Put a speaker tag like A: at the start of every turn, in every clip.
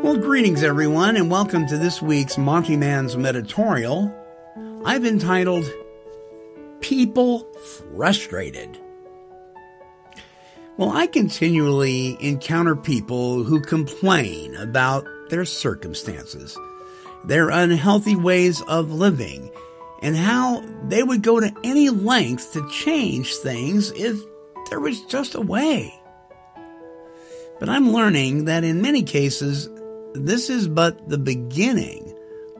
A: Well, greetings everyone, and welcome to this week's Monty Man's Meditorial. I've entitled, People Frustrated. Well, I continually encounter people who complain about their circumstances, their unhealthy ways of living, and how they would go to any length to change things if there was just a way. But I'm learning that in many cases, this is but the beginning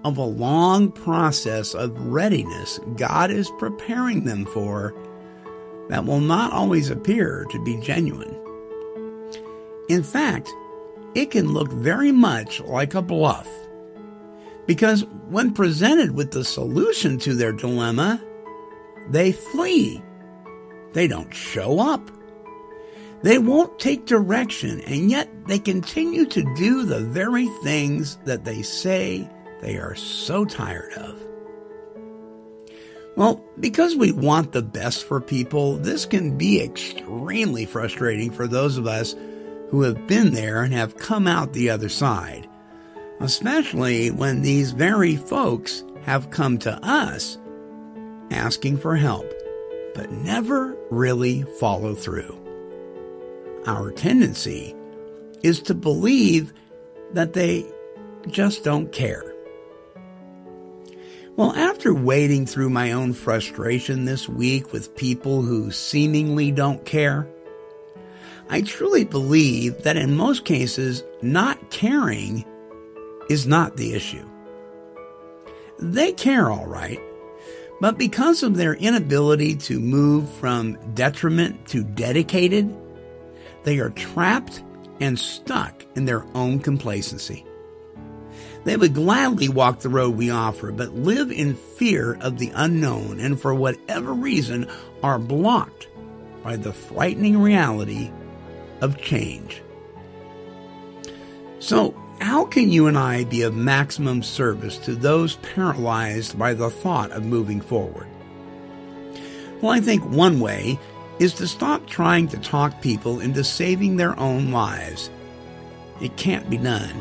A: of a long process of readiness God is preparing them for that will not always appear to be genuine. In fact, it can look very much like a bluff, because when presented with the solution to their dilemma, they flee. They don't show up. They won't take direction, and yet they continue to do the very things that they say they are so tired of. Well, because we want the best for people, this can be extremely frustrating for those of us who have been there and have come out the other side, especially when these very folks have come to us asking for help, but never really follow through. Our tendency is to believe that they just don't care. Well, after wading through my own frustration this week with people who seemingly don't care, I truly believe that in most cases, not caring is not the issue. They care all right, but because of their inability to move from detriment to dedicated, they are trapped and stuck in their own complacency. They would gladly walk the road we offer, but live in fear of the unknown and for whatever reason are blocked by the frightening reality of change. So, how can you and I be of maximum service to those paralyzed by the thought of moving forward? Well, I think one way is to stop trying to talk people into saving their own lives. It can't be done.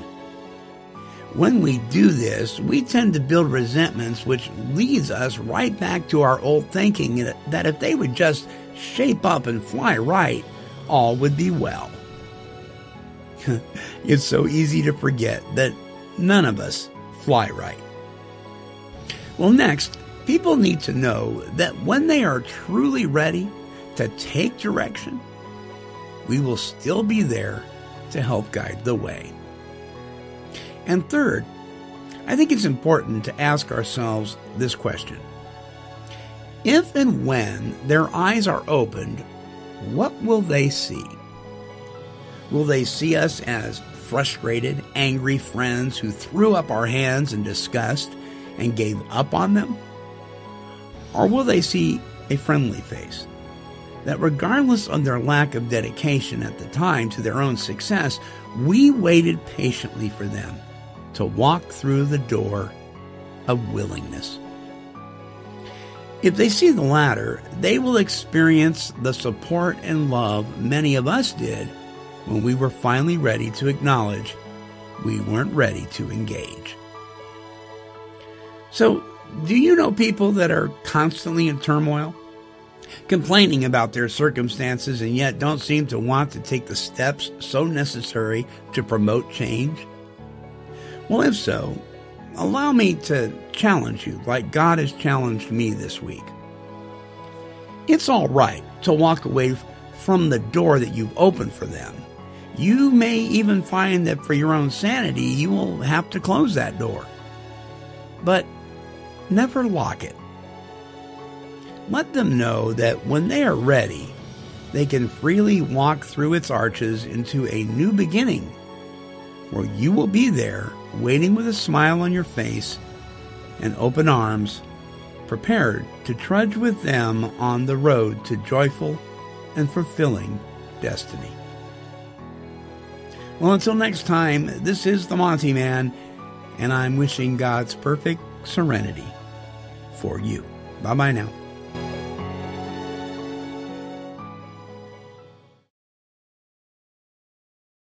A: When we do this, we tend to build resentments, which leads us right back to our old thinking that if they would just shape up and fly right, all would be well. It's so easy to forget that none of us fly right. Well, next, people need to know that when they are truly ready to take direction, we will still be there to help guide the way. And third, I think it's important to ask ourselves this question. If and when their eyes are opened, what will they see? Will they see us as frustrated, angry friends who threw up our hands in disgust and gave up on them? Or will they see a friendly face that regardless of their lack of dedication at the time to their own success, we waited patiently for them to walk through the door of willingness? If they see the latter, they will experience the support and love many of us did when we were finally ready to acknowledge we weren't ready to engage. So, do you know people that are constantly in turmoil, complaining about their circumstances and yet don't seem to want to take the steps so necessary to promote change? Well, if so, allow me to challenge you like God has challenged me this week. It's all right to walk away from the door that you've opened for them. You may even find that for your own sanity, you will have to close that door. But never lock it. Let them know that when they are ready, they can freely walk through its arches into a new beginning, where you will be there waiting with a smile on your face and open arms, prepared to trudge with them on the road to joyful and fulfilling destiny. Well, until next time, this is the Monty Man, and I'm wishing God's perfect serenity for you. Bye-bye now.